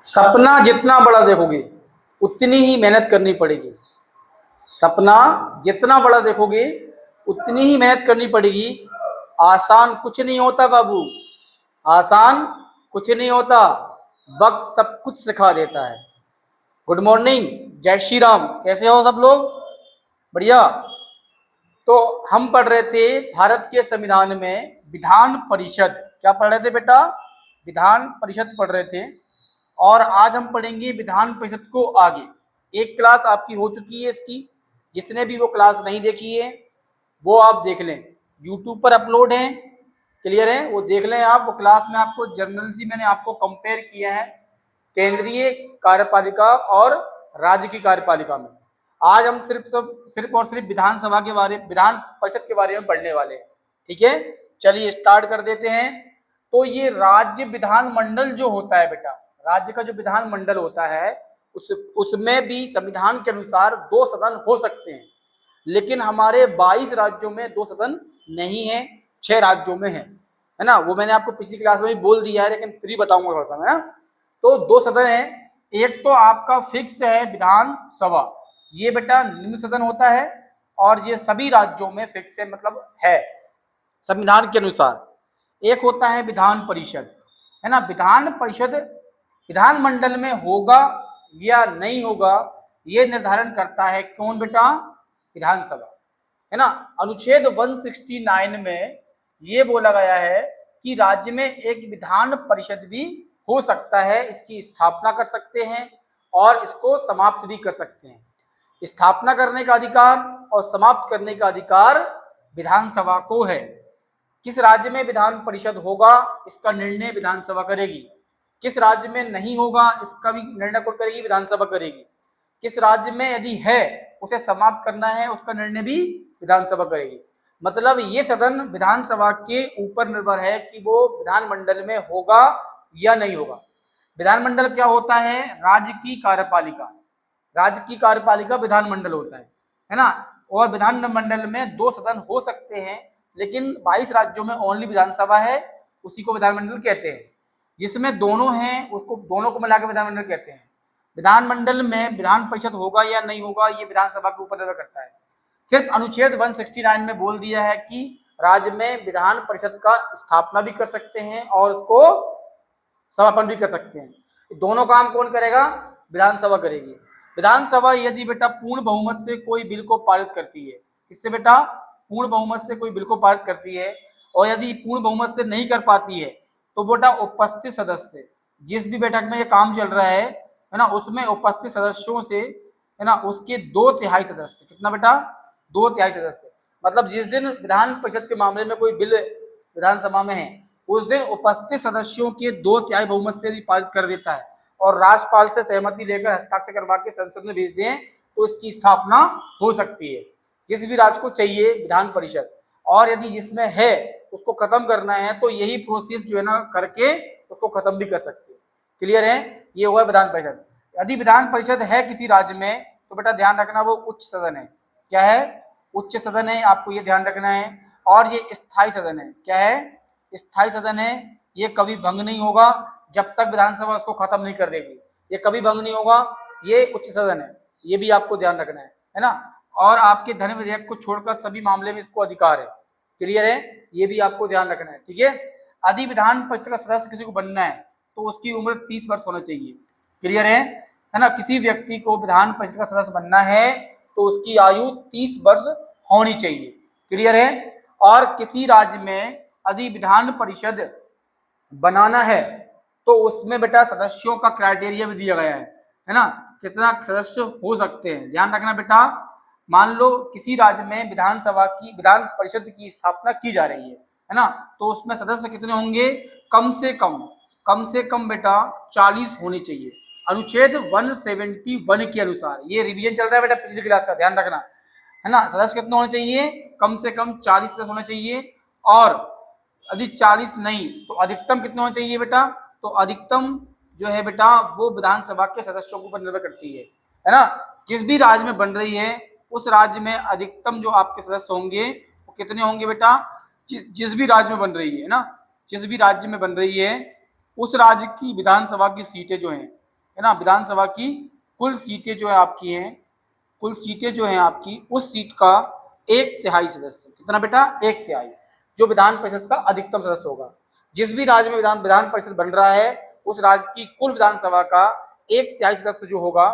सपना जितना बड़ा देखोगे उतनी ही मेहनत करनी पड़ेगी। सपना जितना बड़ा देखोगे उतनी ही मेहनत करनी पड़ेगी। आसान कुछ नहीं होता बाबू, आसान कुछ नहीं होता, वक्त सब कुछ सिखा देता है। गुड मॉर्निंग, जय श्री राम। कैसे हो सब लोग? बढ़िया। तो हम पढ़ रहे थे भारत के संविधान में विधान परिषद। क्या पढ़ रहे थे बेटा? विधान परिषद पढ़ रहे थे। और आज हम पढ़ेंगे विधान परिषद को आगे। एक क्लास आपकी हो चुकी है इसकी, जिसने भी वो क्लास नहीं देखी है वो आप देख लें, यूट्यूब पर अपलोड है, क्लियर है, वो देख लें आप। वो क्लास में आपको जर्नल से मैंने आपको कंपेयर किया है केंद्रीय कार्यपालिका और राज्य की कार्यपालिका में। आज हम सिर्फ और सिर्फ विधानसभा के बारे, विधान परिषद के बारे में पढ़ने वाले हैं। ठीक है, चलिए स्टार्ट कर देते हैं। तो ये राज्य विधानमंडल जो होता है बेटा, राज्य का जो विधानमंडल होता है उसमें भी संविधान के अनुसार 2 सदन हो सकते हैं, लेकिन हमारे 22 राज्यों में 2 सदन नहीं है, 6 राज्यों में है ना। वो मैंने आपको पिछली क्लास में भी बोल दिया है, लेकिन फिर बताऊंगा थोड़ा सा मैं ना। तो 2 सदन है। एक तो आपका फिक्स है विधानसभा, ये बेटा निम्न सदन होता है, और ये सभी राज्यों में फिक्स है, मतलब है संविधान के अनुसार। एक होता है विधान परिषद, है ना। विधान परिषद विधानमंडल में होगा या नहीं होगा ये निर्धारण करता है कौन बेटा? विधानसभा, है ना। अनुच्छेद 169 में ये बोला गया है कि राज्य में एक विधान परिषद भी हो सकता है, इसकी स्थापना कर सकते हैं और इसको समाप्त भी कर सकते हैं। स्थापना करने का अधिकार और समाप्त करने का अधिकार विधानसभा को है। किस राज्य में विधान परिषद होगा इसका निर्णय विधानसभा करेगी, किस राज्य में नहीं होगा इसका भी निर्णय कौन करेगी? विधानसभा करेगी। किस राज्य में यदि है उसे समाप्त करना है उसका निर्णय भी विधानसभा करेगी। मतलब ये सदन विधानसभा के ऊपर निर्भर है कि वो विधानमंडल में होगा या नहीं होगा। विधानमंडल क्या होता है? राज्य की कार्यपालिका, राज्य की कार्यपालिका विधानमंडल होता है ना। और विधानमंडल में 2 सदन हो सकते हैं, लेकिन 22 राज्यों में ओनली विधानसभा है, उसी को विधानमंडल कहते हैं। जिसमें दोनों हैं उसको, दोनों को मिलाकर विधानमंडल कहते हैं। विधानमंडल में विधान परिषद होगा या नहीं होगा ये विधानसभा के ऊपर निर्भर करता है। सिर्फ अनुच्छेद 169 में बोल दिया है कि राज्य में विधान परिषद का स्थापना भी कर सकते हैं और उसको समापन भी कर सकते हैं। दोनों काम कौन करेगा? विधानसभा करेगी। विधानसभा यदि बेटा पूर्ण बहुमत से कोई बिल को पारित करती है, किससे बेटा? पूर्ण बहुमत से कोई बिल को पारित करती है, और यदि पूर्ण बहुमत से नहीं कर पाती है तो बेटा उपस्थित सदस्य, जिस भी बैठक में ये काम चल रहा है ना, उसमें उपस्थित सदस्यों से, है ना, उसके 2/3 सदस्य, कितना बेटा? 2/3 सदस्य। मतलब जिस दिन विधान परिषद के मामले में कोई बिल विधानसभा में है उस दिन उपस्थित सदस्यों के 2/3 बहुमत से भी पारित कर देता है और राज्यपाल से सहमति लेकर हस्ताक्षर करवा के संसद में भेज दें तो इसकी स्थापना हो सकती है। जिस भी राज्य को चाहिए विधान परिषद, और यदि जिसमें है उसको खत्म करना है तो यही प्रोसेस जो है ना करके उसको खत्म भी कर सकते हैं। क्लियर है? ये हुआ विधान परिषद। यदि विधान परिषद है किसी राज्य में तो बेटा ध्यान रखना वो उच्च सदन है। क्या है? उच्च सदन है, आपको ये ध्यान रखना है। और ये स्थायी सदन है। क्या है? स्थायी सदन है। ये कभी भंग नहीं होगा जब तक विधानसभा उसको खत्म नहीं कर देगी, ये कभी भंग नहीं होगा। ये उच्च सदन है, ये भी आपको ध्यान रखना है ना। और आपके धन विधेयक को छोड़कर सभी मामले में इसको अधिकार है। क्लियर है? ये भी आपको ध्यान रखना है, ठीक है। यदि विधान परिषद का सदस्य किसी को बनना है तो उसकी उम्र 30 वर्ष होना चाहिए। क्लियर है ना। किसी व्यक्ति को विधान परिषद का सदस्य बनना है तो उसकी आयु 30 वर्ष होनी चाहिए। क्लियर है? और किसी राज्य में यदि विधान परिषद बनाना है तो उसमें बेटा सदस्यों का क्राइटेरिया भी दिया गया है ना, कितना सदस्य हो सकते हैं। ध्यान रखना बेटा, मान लो किसी राज्य में विधानसभा की, विधान परिषद की स्थापना की जा रही है ना, तो उसमें सदस्य कितने होंगे? कम से कम बेटा 40 होने चाहिए, अनुच्छेद 171 के अनुसार। ये रिवीजन चल रहा है बेटा पिछली क्लास का, ध्यान रखना है ना। सदस्य कितने होने चाहिए? कम से कम 40 सदस्य होने चाहिए। और यदि 40 नहीं तो अधिकतम कितने होने चाहिए बेटा? तो अधिकतम जो है बेटा वो विधानसभा के सदस्यों के ऊपर निर्भर करती है ना। जिस भी राज्य में बन रही है उस राज्य में अधिकतम जो आपके सदस्य होंगे वो कितने होंगे बेटा? जिस भी राज्य में बन रही है ना, जिस भी राज्य में बन रही है उस राज्य की विधानसभा की सीटें जो हैं है ना, विधानसभा की कुल सीटें जो है आपकी हैं, कुल सीटें जो हैं आपकी, उस सीट का 1/3 सदस्य, कितना बेटा, 1/3, जो विधान परिषद का अधिकतम सदस्य होगा। जिस भी राज्य में विधान परिषद बन रहा है, उस राज्य की कुल विधानसभा का 1/3 सदस्य जो होगा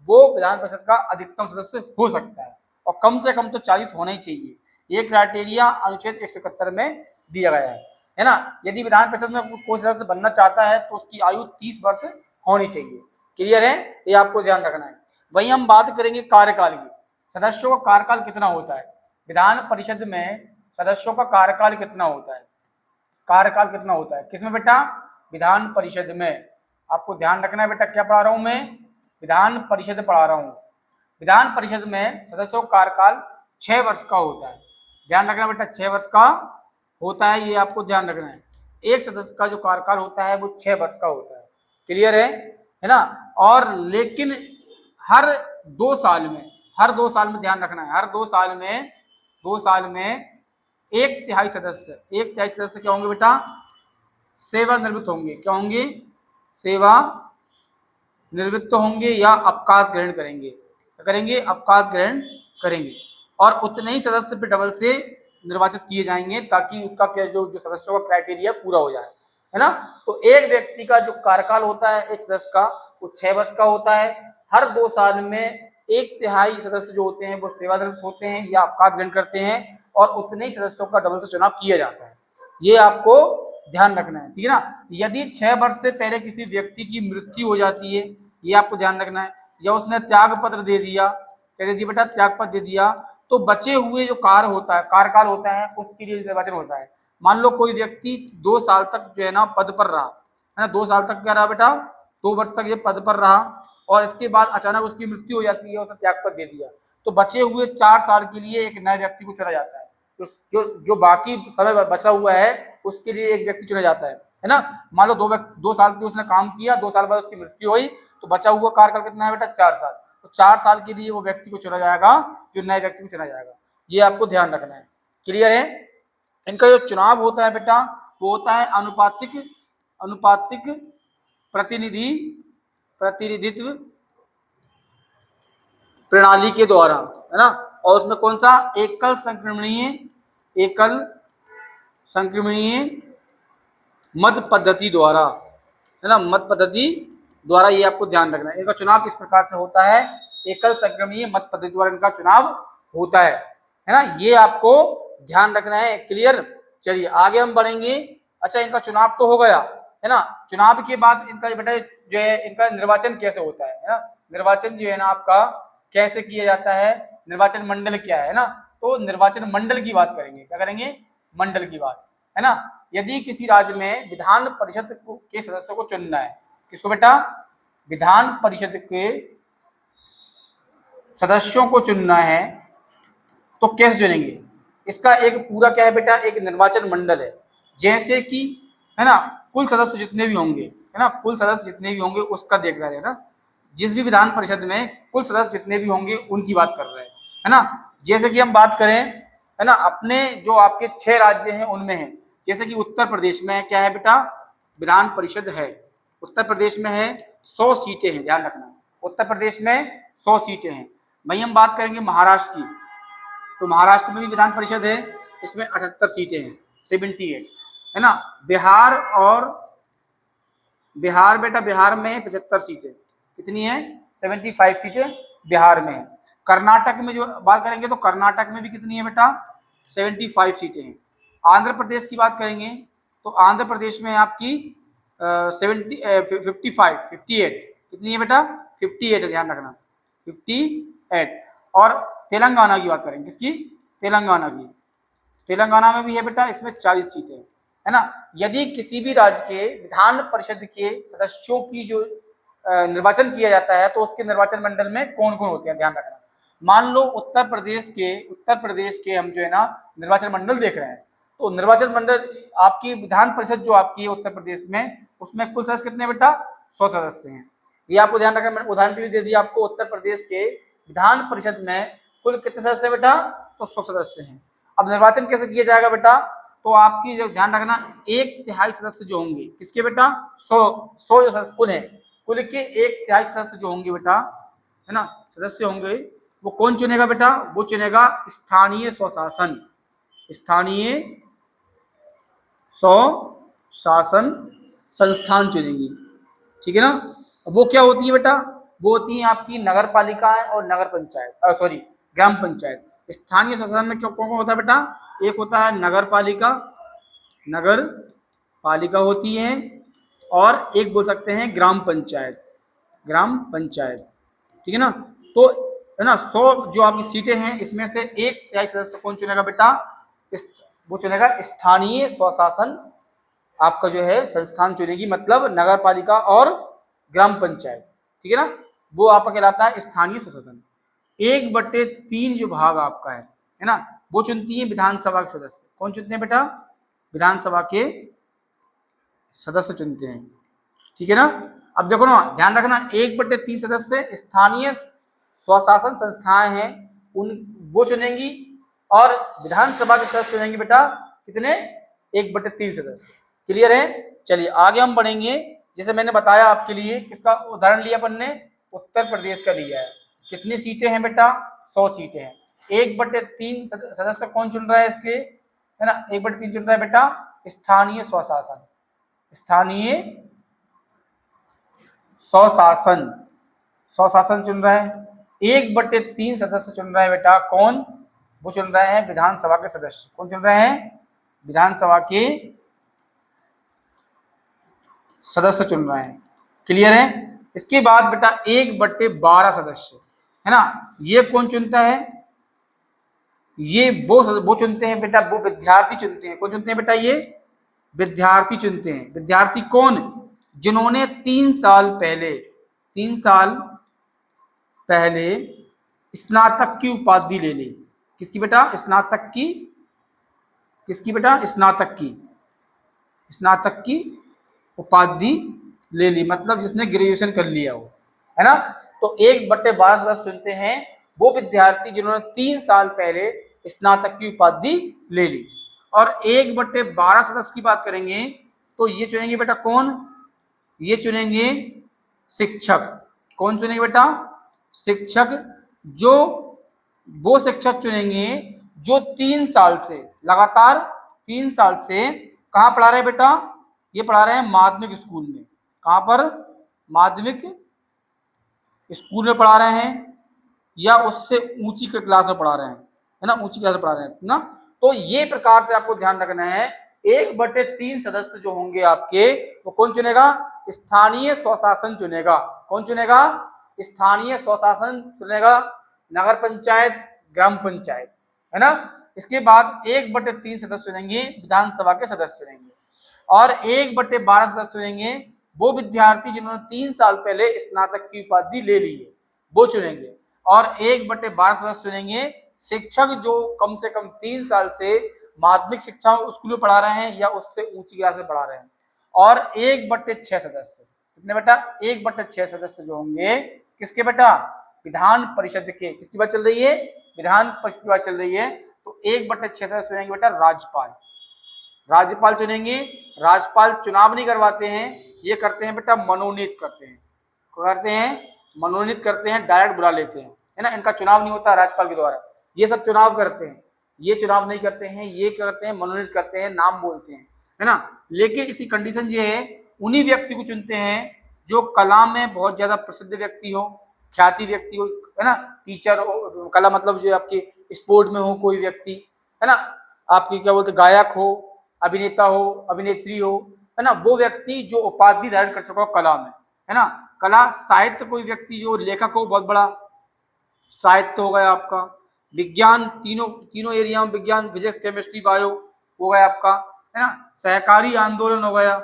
वो विधान परिषद का अधिकतम सदस्य हो सकता है, और कम से कम तो 40 होना ही चाहिए। ये क्राइटेरिया अनुच्छेद 171 में दिया गया है ना। यदि विधान परिषद में कोई सदस्य बनना चाहता है तो उसकी आयु 30 वर्ष होनी चाहिए। क्लियर है, ये आपको ध्यान रखना है। वहीं हम बात करेंगे कार्यकाल की, सदस्यों का कार्यकाल कितना होता है विधान परिषद में, सदस्यों का कार्यकाल कितना होता है, कार्यकाल कितना होता है किसमें बेटा, विधान परिषद में। आपको ध्यान रखना है बेटा, क्या पढ़ा रहा हूं मैं, विधान परिषद पढ़ा रहा हूं। विधान परिषद में सदस्यों का कार्यकाल 6 वर्ष का होता है। ध्यान रखना बेटा, 6 वर्ष का होता है, ये आपको ध्यान रखना है। एक सदस्य का जो कार्यकाल होता है वो 6 वर्ष का होता है। क्लियर है ना। और लेकिन हर 2 साल में, हर 2 साल में ध्यान रखना है, हर 2 साल में, 2 साल में 1/3 सदस्य, 1/3 सदस्य क्या होंगे बेटा, सेवानिवृत्त होंगे। क्या होंगे, सेवा निवृत्त होंगे या अवकाश ग्रहण करेंगे। क्या करेंगे, अवकाश ग्रहण करेंगे। और उतने ही सदस्य पे डबल से निर्वाचित किए जाएंगे ताकि उसका क्या जो सदस्यों का क्राइटेरिया पूरा हो जाए, है ना। तो एक व्यक्ति का जो कार्यकाल होता है एक सदस्य का, वो 6 वर्ष का होता है। हर 2 साल में 1/3 सदस्य जो होते हैं वो सेवानिवृत्त होते हैं या अवकाश ग्रहण करते हैं, और उतने ही सदस्यों का डबल से चुनाव किया जाता है। ये आपको ध्यान रखना है, ठीक है ना। यदि 6 वर्ष से पहले किसी व्यक्ति की मृत्यु हो जाती है, ये आपको ध्यान रखना है, या उसने त्याग पत्र दे दिया, क्या दे दिया बेटा, त्याग पत्र दे दिया, तो बचे हुए जो कार्य होता है, कार्यकाल होता है, उसके लिए निर्वाचन होता है। मान लो कोई व्यक्ति 2 साल तक जो है ना पद पर रहा, है ना, 2 साल तक क्या रहा बेटा, 2 वर्ष तक ये पद पर रहा, और इसके बाद अचानक उसकी मृत्यु हो जाती है, उसने त्याग पत्र दे दिया, तो बचे हुए 4 साल के लिए एक नए व्यक्ति को चुना जाता है। तो जो बाकी समय बचा हुआ है उसके लिए एक व्यक्ति चुना जाता है ना। मान लो 2 साल की उसने काम किया, 2 साल बाद उसकी मृत्यु हुई, तो बचा हुआ कार्यकाल कितना है बेटा, 4 साल। तो 4 साल के लिए वो व्यक्ति को चुना जाएगा, जो नए व्यक्ति को चुना जाएगा। ये आपको ध्यान रखना है। क्लियर है। इनका जो चुनाव होता है बेटा वो होता है अनुपातिक प्रतिनिधित्व प्रणाली के द्वारा, है ना। और उसमें कौन सा, एकल संक्रमणीय मत पद्धति द्वारा, है ना, मत पद्धति द्वारा। ये आपको ध्यान रखना है। इनका चुनाव किस प्रकार से होता है, एकल संक्रमणीय मत पद्धति द्वारा इनका चुनाव होता है ना। ये आपको ध्यान रखना है। क्लियर। चलिए आगे हम बढ़ेंगे। अच्छा, इनका चुनाव तो हो गया, है ना। चुनाव के बाद इनका बेटा जो है इनका निर्वाचन कैसे होता है ना। निर्वाचन जो है ना आपका कैसे किया जाता है, निर्वाचन मंडल क्या है ना। तो निर्वाचन मंडल की बात करेंगे, क्या करेंगे, मंडल की बात, है ना। यदि किसी राज्य में विधान परिषद के सदस्यों को चुनना है, किसको बेटा, विधान परिषद के सदस्यों को चुनना है, तो कैसे चुनेंगे, इसका एक पूरा क्या है बेटा, एक निर्वाचन मंडल है। जैसे कि, है ना, कुल सदस्य जितने भी होंगे, है ना, कुल सदस्य जितने भी होंगे उसका देख रहे हैं ना। जिस भी विधान परिषद में कुल सदस्य जितने भी होंगे उनकी बात कर रहे हैं, है ना। जैसे कि हम बात करें, है ना, अपने जो आपके 6 राज्य हैं उनमें है। जैसे कि उत्तर प्रदेश में क्या है बेटा, विधान परिषद है। उत्तर प्रदेश में है 100 सीटें हैं, ध्यान रखना, उत्तर प्रदेश में 100 सीटें हैं। वहीं हम बात करेंगे महाराष्ट्र की, तो महाराष्ट्र में भी विधान परिषद है, इसमें 78 सीटें हैं, 78, है ना। बिहार बेटा, बिहार में 75 सीटें, कितनी है, 75 सीटें बिहार में है। कर्नाटक में जो बात करेंगे तो कर्नाटक में भी कितनी है बेटा, 75 सीटें हैं। आंध्र प्रदेश की बात करेंगे तो आंध्र प्रदेश में आपकी 58 कितनी है बेटा, 58 है, ध्यान रखना, 58। और तेलंगाना की बात करेंगे, किसकी, तेलंगाना की, तेलंगाना में भी है बेटा, इसमें 40 सीटें, है ना। यदि किसी भी राज्य के विधान परिषद के सदस्यों की जो निर्वाचन किया जाता है तो उसके निर्वाचन मंडल में कौन कौन होते हैं, ध्यान रखना। मान लो उत्तर प्रदेश के हम जो है ना निर्वाचन मंडल देख रहे हैं, तो निर्वाचन मंडल आपकी विधान परिषद जो आपकी है उत्तर प्रदेश में, उसमें कुल सदस्य कितने बेटा, 100 सदस्य हैं। ये आपको ध्यान रखना। मैंने उदाहरण के लिए दे दिया आपको, उत्तर प्रदेश के विधान परिषद में कुल कितने सदस्य बेटा, तो 100 सदस्य हैं। अब निर्वाचन कैसे किया जाएगा बेटा, तो आपकी जो ध्यान रखना, 1/3 सदस्य जो होंगे किसके बेटा, 100 जो कुल है, कुल के 1/3 सदस्य जो होंगे बेटा, है ना, सदस्य होंगे, वो कौन चुनेगा बेटा? वो चुनेगा स्थानीय स्वशासन, स्थानीय स्वशासन संस्थान चुनेगी। ठीक है ना। वो क्या होती है बेटा? वो होती है आपकी नगर पालिकाएं और नगर पंचायत, सॉरी ग्राम पंचायत। स्थानीय स्वशासन में कौन कौन होता है बेटा? एक होता है नगर पालिका, नगर पालिका होती है, और एक बोल सकते हैं ग्राम पंचायत, ग्राम पंचायत। ठीक है ना। तो है ना, 100 जो आपकी सीटें हैं, इसमें से 1/3 सदस्य कौन चुनेगा बेटा? वो चुनेगा स्थानीय स्वशासन आपका जो है संस्थान चुनेगी, मतलब नगर पालिका और ग्राम पंचायत। ठीक है ना। वो आपका कहलाता है स्थानीय स्वशासन। 1/3 जो भाग आपका है ना, वो चुनती है विधानसभा के सदस्य। कौन चुनते हैं बेटा? विधानसभा के सदस्य चुनते हैं। ठीक है ना। अब देखो ना, ध्यान रखना, 1/3 सदस्य स्थानीय स्वशासन संस्थाएं हैं, उन वो चुनेंगी, और विधानसभा के सदस्य चुनेंगे बेटा कितने? 1/3 सदस्य। क्लियर है। चलिए आगे हम बढ़ेंगे। जैसे मैंने बताया आपके लिए, किसका उदाहरण लिया अपन ने? उत्तर प्रदेश का लिया है। कितनी सीटें हैं बेटा? 100 सीटें हैं। 1/3 सदस्य कौन चुन रहा है इसके? है ना, 1/3 चुन रहा है बेटा स्थानीय स्वशासन, स्थानीय स्वशासन, स्वशासन चुन रहा है। 1/3 सदस्य चुन रहा है बेटा कौन? वो चुन रहे हैं विधानसभा के सदस्य। कौन चुन रहे हैं? विधानसभा के सदस्य चुन रहे हैं। क्लियर है। इसके बाद बेटा 1/12 सदस्य, है ना, ये कौन चुनता है? ये वो चुनते हैं बेटा, वो विद्यार्थी चुनते हैं। कौन चुनते हैं बेटा? ये विद्यार्थी चुनते हैं। विद्यार्थी कौन? जिन्होंने 3 साल पहले स्नातक की उपाधि ले ली। किसकी बेटा? स्नातक की। किसकी बेटा? स्नातक की उपाधि ले ली, मतलब जिसने ग्रेजुएशन कर लिया हो, है ना। तो 1/12 सदस्य चुनते हैं वो विद्यार्थी जिन्होंने 3 साल पहले स्नातक की उपाधि ले ली। और 1/12 सदस्य की बात करेंगे तो ये चुनेंगे बेटा कौन? ये चुनेंगे शिक्षक। कौन चुनेंगे बेटा? शिक्षक। जो वो शिक्षक चुनेंगे जो 3 साल से, लगातार 3 साल से कहाँ पढ़ा रहे बेटा? ये पढ़ा रहे हैं माध्यमिक स्कूल में। कहाँ पर? माध्यमिक स्कूल में पढ़ा रहे हैं, या उससे ऊंची क्लास में पढ़ा रहे हैं, है ना, ऊंची क्लास में पढ़ा रहे हैं ना। तो ये प्रकार से आपको ध्यान रखना है। 1/3 सदस्य जो होंगे आपके, वो कौन चुनेगा? स्थानीय स्वशासन चुनेगा। कौन चुनेगा? स्थानीय स्वशासन चुनेगा, नगर पंचायत, ग्राम पंचायत, है ना। इसके बाद 1/3 सदस्य चुनेंगे विधानसभा के सदस्य चुनेंगे, और 1/12 सदस्य चुनेंगे वो विद्यार्थी जिन्होंने 3 साल पहले स्नातक की उपाधि ले ली है, वो चुनेंगे। और 1/12 सदस्य चुनेंगे शिक्षक जो कम से कम 3 साल से माध्यमिक शिक्षा स्कूल में पढ़ा रहे हैं या उससे ऊंची क्लास में पढ़ा रहे हैं। और 1/6 सदस्य, कितने बेटा? 1/6 सदस्य जो होंगे किसके बेटा? विधान परिषद के। किसकी बात चल रही है? विधान परिषद की बात चल रही है। तो 1/6 सदस्य चुनेंगे बेटा राज्यपाल। राज्यपाल चुनेंगे। राज्यपाल चुनाव नहीं करवाते हैं, ये करते हैं बेटा मनोनीत करते हैं। क्या करते हैं? मनोनीत करते हैं, डायरेक्ट बुला लेते हैं, है ना। इनका चुनाव नहीं होता राज्यपाल के द्वारा, ये सब चुनाव करते हैं, ये चुनाव नहीं करते हैं, ये क्या करते हैं? मनोनीत करते हैं, नाम बोलते हैं, है ना। लेकिन इसकी कंडीशन ये है, उन्हीं व्यक्ति को चुनते हैं जो कला में बहुत ज्यादा प्रसिद्ध व्यक्ति हो, ख्याति व्यक्ति हो, है ना, टीचर हो, कला मतलब जो आपकी स्पोर्ट में हो कोई व्यक्ति, है ना, आपकी क्या बोलते गायक हो, अभिनेता हो, अभिनेत्री हो, है ना, वो व्यक्ति जो उपाधि धारण कर चुका हो कला में, है ना। कला साहित्य कोई व्यक्ति जो लेखक हो, बहुत बड़ा साहित्य हो गया आपका, विज्ञान तीनों एरिया में, विज्ञान फिजिक्स केमिस्ट्री बायो हो गया आपका, है ना। सहकारी आंदोलन हो गया,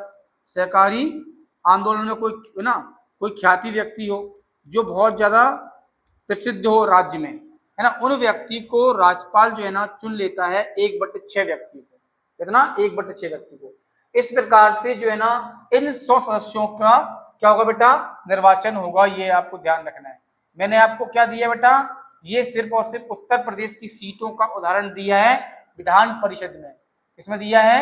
सहकारी आंदोलन में कोई, है ना, कोई ख्याति व्यक्ति हो जो बहुत ज्यादा प्रसिद्ध हो राज्य में, है ना, उन व्यक्ति को राज्यपाल जो है ना चुन लेता है 1/6 व्यक्ति को। कितना? 1/6 व्यक्ति को। इस प्रकार से जो है ना इन 100 सदस्यों का क्या होगा बेटा? निर्वाचन होगा। ये आपको ध्यान रखना है। मैंने आपको क्या दिया बेटा? ये सिर्फ और सिर्फ उत्तर प्रदेश की सीटों का उदाहरण दिया है विधान परिषद में। इसमें दिया है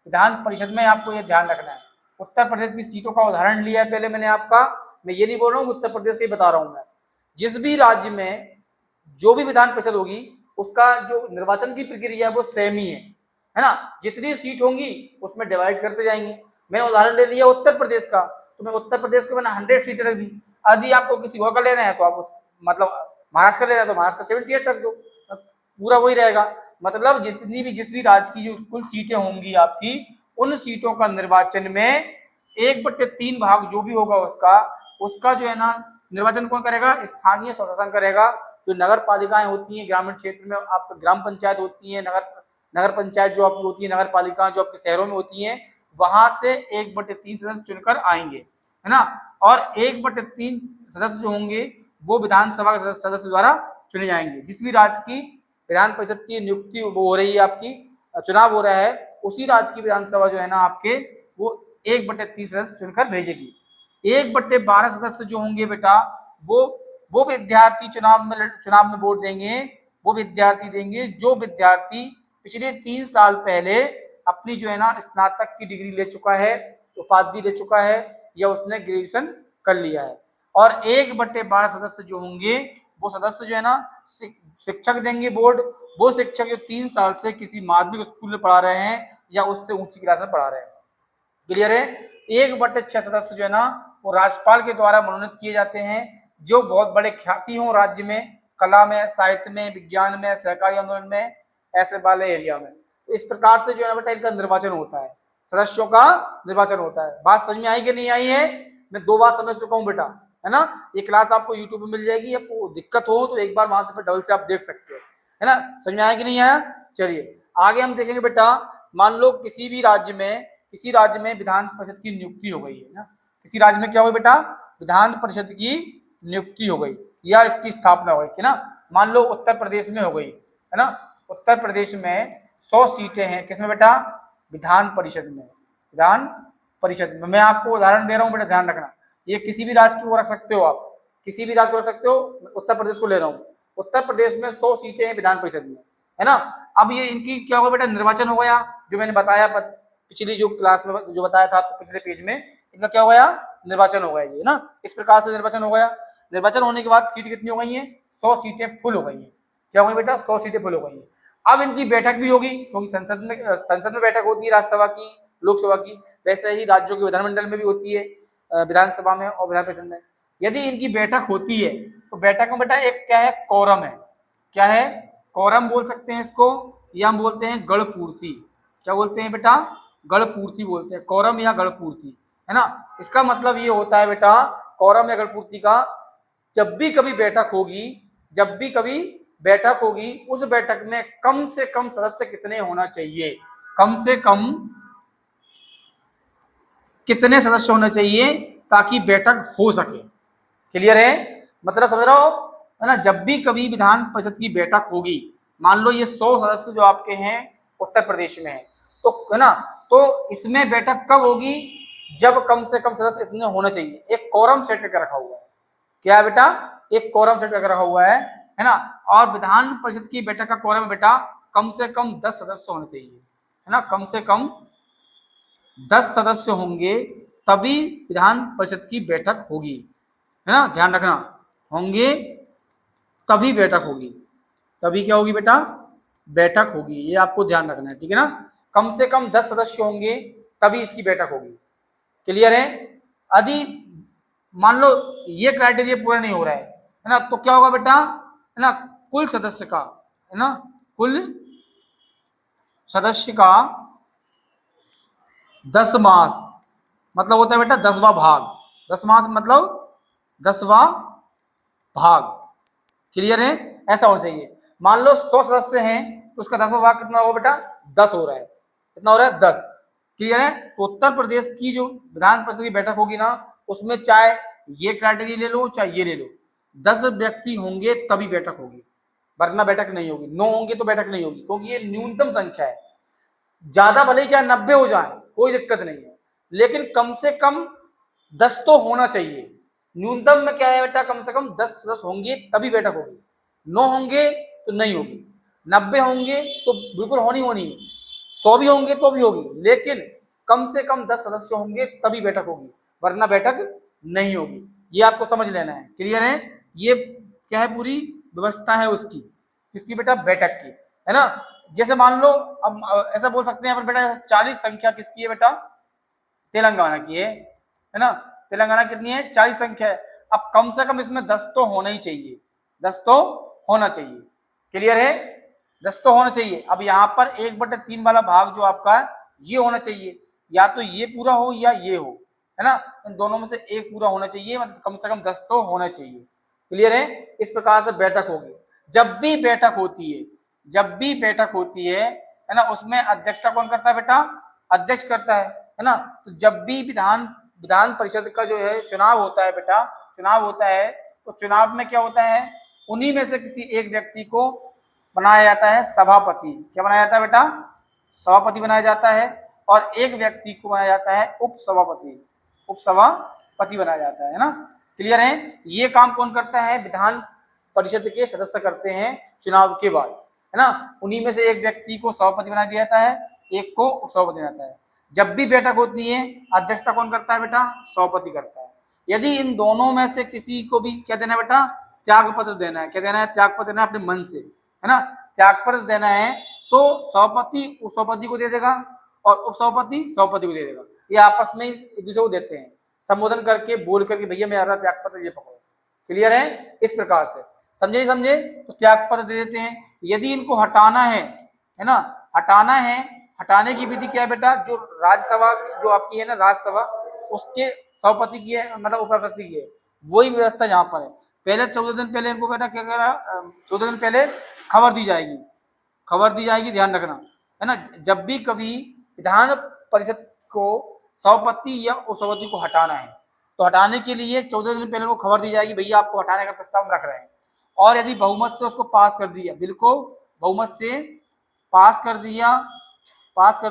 विधान परिषद में, आपको ये ध्यान रखना है। उत्तर प्रदेश की सीटों का उदाहरण लिया है पहले मैंने आपका, मैं ये नहीं बोल रहा हूँ उत्तर प्रदेश का ही बता रहा हूँ मैं। जिस भी राज्य में जो भी विधान परिषद होगी उसका जो निर्वाचन की प्रक्रिया है वो सेम ही है ना। जितनी सीट होंगी उसमें डिवाइड करते जाएंगे। मैंने उदाहरण ले लिया उत्तर प्रदेश का, तो मैं उत्तर प्रदेश को मैंने 100 सीटें रख दी। यदि आपको किसी और का लेना है तो आप मतलब महाराष्ट्र का लेना है तो महाराष्ट्र का 78 रख दो, पूरा वही रहेगा। मतलब जितनी भी जिस भी राज्य की जो कुल सीटें होंगी आपकी, उन सीटों का निर्वाचन में 1/3 भाग जो भी होगा उसका जो है ना निर्वाचन कौन करेगा? स्थानीय स्वशासन करेगा। जो नगर पालिकाएं होती हैं ग्रामीण क्षेत्र में, आपका ग्राम पंचायत होती है, नगर पंचायत जो आपकी होती है, नगर पालिका जो आपके शहरों में होती हैं, वहां से 1/3 सदस्य चुनकर आएंगे, है ना। और 1/3 सदस्य जो होंगे वो विधानसभा के सदस्य द्वारा चुने जाएंगे। जिस भी राज्य की विधान परिषद की नियुक्ति वो हो रही है, आपकी चुनाव हो रहा है, उसी राज्य की विधानसभा जो है ना आपके वो 1/3 सदस्य चुनकर भेजेगी। 1/12 सदस्य जो होंगे बेटा वो विद्यार्थी चुनाव में वोट देंगे। वो विद्यार्थी देंगे जो विद्यार्थी पिछले 3 साल पहले अपनी जो है ना स्नातक की डिग्री ले चुका है, उपाधि ले चुका है, या उसने ग्रेजुएशन कर लिया है। और 1/12 सदस्य जो होंगे वो सदस्य जो है ना शिक्षक देंगे बोर्ड। वो शिक्षक जो 3 साल से किसी माध्यमिक स्कूल में पढ़ा रहे हैं या उससे ऊंची क्लास में पढ़ा रहे हैं। क्लियर है? 1/6 सदस्य जो है ना वो राज्यपाल के द्वारा मनोनीत किए जाते हैं, जो बहुत बड़े ख्याति हों राज्य में, कला में, साहित्य में, विज्ञान में, सहकारी आंदोलन में, ऐसे वाले एरिया में। तो इस प्रकार से जो है बेटा इनका निर्वाचन होता है, सदस्यों का निर्वाचन होता है। बात समझ में आई कि नहीं आई है? मैं 2 बार समझ चुका हूँ बेटा, है ना। ये क्लास आपको यूट्यूब पे मिल जाएगी, आपको दिक्कत हो तो एक बार वहां से डबल से आप देख सकते हो, है ना। समझ में आया कि नहीं आया? चलिए आगे हम देखेंगे बेटा। मान लो किसी राज्य में विधान परिषद की नियुक्ति हो गई है ना। किसी राज्य में क्या हो गई बेटा? विधान परिषद की नियुक्ति हो गई या इसकी स्थापना हो गई, ना। मान लो उत्तर प्रदेश में हो गई, है ना। उत्तर प्रदेश में 100 सीटें हैं, किसमें बेटा? विधान परिषद में। विधान परिषद में मैं आपको उदाहरण दे रहा हूँ बेटा, ध्यान रखना। ये किसी भी राज्य को रख सकते हो आप, किसी भी राज्य को रख सकते हो। उत्तर प्रदेश को ले रहा हूँ। उत्तर प्रदेश में 100 सीटें हैं विधान परिषद में, है ना। अब ये इनकी क्या होगा बेटा? निर्वाचन हो गया, जो मैंने बताया पिछली जो क्लास में जो बताया था आपको पिछले पेज में। इनका क्या हो गया? निर्वाचन हो गया ये, ना। इस प्रकार से निर्वाचन हो गया। निर्वाचन होने के बाद सीट कितनी हो गई है? 100 सीटें फुल हो गई हैं। क्या हो गई बेटा? 100 सीटें फुल हो गई हैं। अब इनकी बैठक भी होगी, क्योंकि संसद में बैठक होती है राज्यसभा की, लोकसभा की। वैसे ही राज्यों के विधानमंडल में भी होती है, विधानसभा में और विधान परिषद में। यदि इनकी बैठक होती है तो बैठक में बेटा एक क्या है? कोरम है। क्या है? कोरम बोल सकते हैं इसको, या हम बोलते हैं गणपूर्ति। क्या बोलते हैं बेटा? गणपूर्ति बोलते हैं, कोरम या गणपूर्ति, है ना। इसका मतलब ये होता है बेटा, कोरम या गणपूर्ति का, जब भी कभी बैठक होगी उस बैठक में कम से कम सदस्य कितने होना चाहिए? कम से कम कितने सदस्य होने चाहिए ताकि बैठक हो सके? क्लियर है? मतलब समझ रहे हो, है ना। जब भी कभी विधान परिषद की बैठक होगी, मान लो ये 100 सदस्य जो आपके हैं उत्तर प्रदेश में है, तो है ना, तो इसमें बैठक कब होगी? जब कम से कम सदस्य इतने होने चाहिए। एक कोरम सेट करके रखा हुआ है। क्या है बेटा? एक कोरम सेट करके रखा हुआ है ना। और विधान परिषद की बैठक का कोरम बेटा कम से कम 10 सदस्य होने चाहिए, है ना। कम से कम 10 सदस्य होंगे तभी विधान परिषद की बैठक होगी, है ना। ध्यान रखना, होंगे तभी बैठक होगी। तभी क्या होगी बेटा? बैठक होगी। ये आपको ध्यान रखना है, ठीक है ना। कम से कम 10 सदस्य होंगे तभी इसकी बैठक होगी। क्लियर है? यदि मान लो ये क्राइटेरिया पूरा नहीं हो रहा है ना, तो क्या होगा बेटा? है ना, कुल सदस्य का, है ना, कुल सदस्य का 10वां मतलब होता है बेटा 10वां भाग। 10वां मतलब 10वां भाग। क्लियर है? ऐसा होना चाहिए। मान लो 100 सदस्य हैं तो उसका 10वां भाग कितना होगा बेटा? 10 हो रहा है। कितना हो रहा है? 10। क्लियर है? तो उत्तर प्रदेश की जो विधान परिषद की बैठक होगी ना, उसमें चाहे ये क्राइटेरिया ले लो चाहे ये ले लो, 10 व्यक्ति होंगे तभी बैठक होगी, वरना बैठक नहीं होगी। 9 होंगे तो बैठक नहीं होगी, क्योंकि ये न्यूनतम संख्या है। ज्यादा भले ही चाहे 90 हो जाए, कोई दिक्कत नहीं है, लेकिन कम से कम 10 तो होना चाहिए। न्यूनतम में क्या है बेटा? कम से कम 10 सदस्य होंगे तभी बैठक होगी। 9 होंगे तो नहीं होगी, 90 होंगे तो बिल्कुल होनी है, 100 भी होंगे तो भी होगी, लेकिन कम से कम 10 सदस्य होंगे तभी बैठक होगी, वरना बैठक नहीं होगी। ये आपको समझ लेना है। क्लियर है? ये क्या है, पूरी व्यवस्था है उसकी, किसकी बेटा, बैठक की, है ना। जैसे मान लो अब ऐसा बोल सकते हैं बेटा 40 संख्या किसकी है बेटा, तेलंगाना की है ना। तेलंगाना कितनी है, 40 संख्या है। अब कम से कम इसमें 10 तो होना ही चाहिए, 10 तो होना चाहिए। क्लियर है? 10 तो होना चाहिए। अब यहाँ पर 1/3 वाला भाग जो आपका है ये होना चाहिए, या तो ये पूरा हो या ये हो, है ना। इन दोनों में से एक पूरा होना चाहिए, मतलब कम से कम 10 तो होना चाहिए। क्लियर है? इस प्रकार से बैठक होगी। जब भी बैठक होती है, जब भी बैठक होती है ना, उसमें अध्यक्षता कौन करता है बेटा, अध्यक्ष करता है ना। तो जब भी विधान परिषद का जो है चुनाव होता है बेटा, चुनाव होता है, तो चुनाव में क्या होता है, उन्हीं में से किसी एक व्यक्ति को बनाया जाता है सभापति। क्या बनाया जाता है बेटा, सभापति बनाया जाता है। और एक व्यक्ति को बनाया जाता है उपसभापति, उपसभापति बनाया जाता है ना। क्लियर है? ये काम कौन करता है, विधान परिषद के सदस्य करते हैं चुनाव के बाद, है ना। उन्हीं में से एक व्यक्ति को सभापति बना दिया जाता है, एक को उपसभापति बनाया जाता है। जब भी बैठक होती है अध्यक्षता कौन करता है बेटा, सभापति करता है। यदि इन दोनों में से किसी को भी क्या देना है बेटा, त्याग पत्र देना है। क्या देना है, त्याग पत्र देना है अपने मन से, है ना। त्याग पत्र देना है तो सभापति उपसभापति को दे देगा और उपसभापति सभापति को दे देगा। ये आपस में एक दूसरे को देते हैं, संबोधन करके, बोल करके, भैया मैं आ रहा त्याग पत्र ये पकड़ो। क्लियर है? इस प्रकार से समझे नहीं समझे, तो त्याग पत्र दे देते हैं। यदि इनको हटाना है ना, हटाना है, हटाने की विधि क्या है बेटा, जो राज्यसभा जो आपकी है ना, राज्यसभा उसके सभापति की है, मतलब उपराष्ट्रपति की है, वही व्यवस्था यहाँ पर है। पहले 14 दिन पहले इनको बेटा क्या करा, 14 दिन पहले खबर दी जाएगी, खबर दी जाएगी, ध्यान रखना, है ना। जब भी कभी विधान परिषद को सभापति या उपसभापति को हटाना है, तो हटाने के लिए 14 दिन पहले वो खबर दी जाएगी, भैया आपको हटाने का प्रस्ताव रख रहे हैं। और यदि बहुमत से उसको पास कर दिया, बिल को बहुमत से पास कर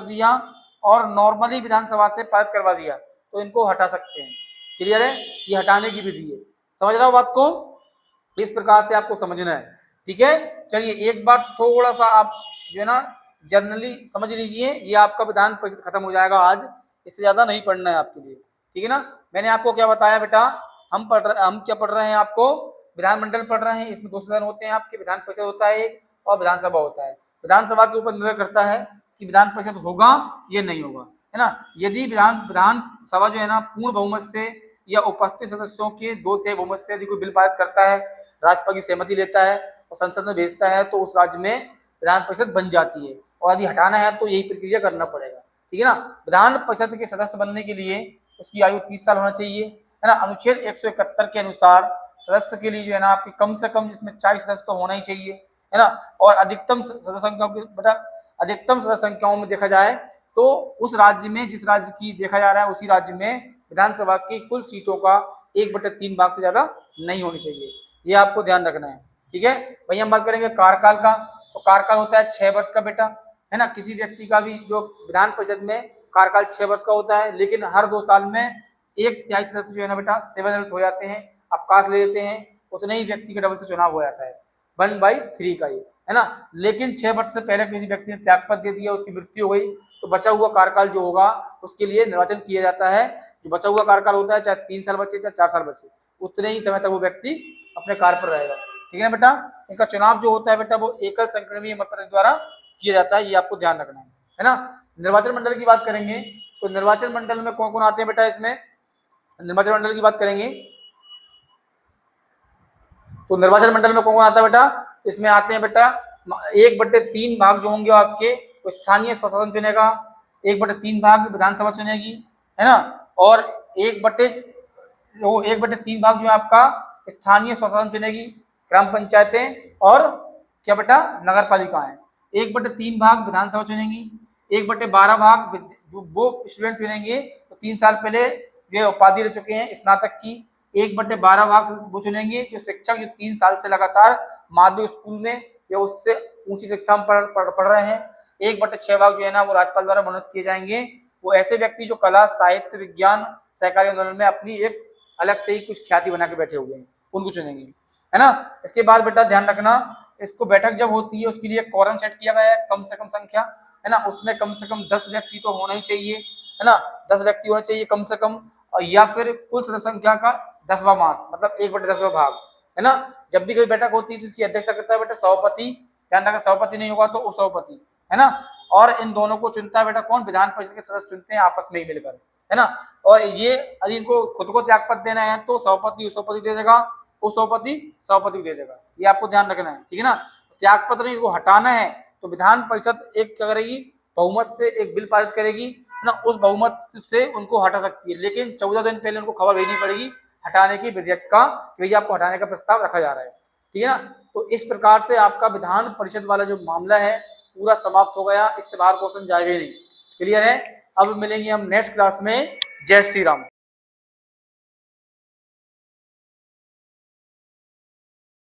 दिया और नॉर्मली विधानसभा से पास करवा दिया, तो इनको हटा सकते हैं। क्लियर है? ये हटाने की विधि है। समझ रहा हो बात को? इस प्रकार से आपको समझना है। ठीक है, चलिए एक बार थोड़ा सा आप जो है ना जनरली समझ लीजिए। ये आपका विधान परिषद खत्म हो जाएगा आज, इससे ज्यादा नहीं पढ़ना है आपके लिए। ठीक है ना। मैंने आपको क्या बताया बेटा, हम क्या पढ़ रहे हैं, आपको विधानमंडल पढ़ रहे हैं। इसमें 2 सदन होते हैं आपके, विधान परिषद होता है एक और विधानसभा होता है। विधानसभा के ऊपर निर्भर करता है कि विधान परिषद होगा या नहीं होगा, है ना। यदि विधानसभा जो है ना पूर्ण बहुमत से या उपस्थित सदस्यों के 2/3 बहुमत से यदि कोई बिल पारित करता है, राज्यपाल की सहमति लेता है और संसद में भेजता है, तो उस राज्य में विधान परिषद बन जाती है। और यदि हटाना है तो यही प्रक्रिया करना पड़ेगा। ठीक है ना। विधान परिषद के सदस्य बनने के लिए उसकी आयु 30 साल होना चाहिए, है ना। अनुच्छेद 171 के अनुसार सदस्य के लिए जो है ना आपकी कम से कम जिसमें 40 सदस्य तो होना ही चाहिए, है ना। और अधिकतम सदस्य संख्याओं की बेटा, अधिकतम सदस्य संख्याओं में देखा जाए तो उस राज्य में, जिस राज्य की देखा जा रहा है उसी राज्य में विधानसभा की कुल सीटों का 1/3 भाग से ज्यादा नहीं होनी चाहिए। ये आपको ध्यान रखना है। ठीक है भैया। हम बात करेंगे कार्यकाल का, तो कार्यकाल होता है 6 वर्ष का बेटा, है ना। किसी व्यक्ति का भी जो विधान परिषद में कार्यकाल 6 वर्ष का होता है, लेकिन हर 2 साल में 1/3 सदस्य जो है ना बेटा सेवानिवृत्त हो जाते हैं, अवकाश ले लेते हैं, उतने ही व्यक्ति का डबल से चुनाव हो जाता है 1/3 का, ये है ना। लेकिन 6 वर्ष से पहले किसी व्यक्ति ने त्यागपत्र दे दिया, उसकी मृत्यु हो गई, तो बचा हुआ कार्यकाल जो होगा उसके लिए निर्वाचन किया जाता है। जो बचा हुआ कार्यकाल होता है, चाहे 3 साल बचे चाहे 4 साल बचे, उतने ही समय तक वो व्यक्ति अपने कार्य पर रहेगा। ठीक है ना बेटा। इनका चुनाव जो होता है बेटा वो एकल संक्रमणीय मतपत्र द्वारा किया जाता है, ये आपको ध्यान रखना है ना। निर्वाचन मंडल की बात करेंगे तो निर्वाचन मंडल में कौन कौन आते हैं बेटा, इसमें निर्वाचन मंडल की बात करेंगे तो निर्वाचन मंडल में कौन कौन आता है बेटा, इसमें आते हैं बेटा 1/3 भाग जो होंगे आपके स्थानीय स्वशासन चुनेगा, 1/3 भाग विधानसभा चुनेगी, है ना। और 1/3 भाग जो है आपका स्थानीय स्वशासन चुनेगी, ग्राम पंचायतें और क्या बेटा नगर पालिका है। 1/3 भाग विधानसभा चुनेगी, 1/12 भाग वो स्टूडेंट चुनेंगे तो 3 साल पहले जो है उपाधि ले चुके हैं स्नातक की। 1/12 भाग वो चुनेंगे जो शिक्षक जो 3 साल से लगातार माध्यमिक स्कूल में या उससे ऊंची शिक्षा में पढ़ रहे हैं। 1/6 भाग जो है ना वो राज्यपाल द्वारा मनोनीत किए जाएंगे, वो ऐसे व्यक्ति जो कला साहित्य विज्ञान सहकारी आंदोलन में अपनी एक अलग से ही कुछ ख्याति बना के बैठे हुए हैं, उनको चुनेंगे, है ना। इसके बाद बेटा ध्यान रखना, इसको बैठक जब होती है उसके लिए कॉरम सेट किया गया है, कम से कम संख्या, है ना। उसमें कम से कम 10 व्यक्ति तो होना ही चाहिए, है ना। 10 व्यक्ति होना चाहिए कम से कम, या फिर कुल सदस्य संख्या का 10वां मास मतलब 1/10वां भाग, है ना। जब भी कोई बैठक होती है तो इसकी अध्यक्षता करता है बेटा सभापति, ध्यान रखना सभापति नहीं होगा तो उपसभापति, है ना। और इन दोनों को चुनता है बेटा कौन, विधान परिषद के सदस्य चुनते हैं आपस में ही मिलकर, है ना। और ये यदि इनको खुद को त्यागपत्र देना है तो सभापति उपसभापति दे देगा, उपसभापति सभापति दे देगा, ये आपको ध्यान रखना है, ठीक है ना। त्यागपत्र नहीं, इसको हटाना है तो विधान परिषद एक क्या करेगी, बहुमत से एक बिल पारित करेगी, है ना। उस बहुमत से उनको हटा सकती है, लेकिन 14 दिन पहले उनको खबर भेजनी पड़ेगी हटाने की विधेयक का, कि आपको हटाने का प्रस्ताव रखा जा रहा है, ठीक है ना। तो इस प्रकार से आपका विधान परिषद वाला जो मामला है पूरा समाप्त हो गया, इससे बाहर क्वेश्चन जाएगा ही नहीं। क्लियर है। अब मिलेंगे हम नेक्स्ट क्लास में। जय श्री राम।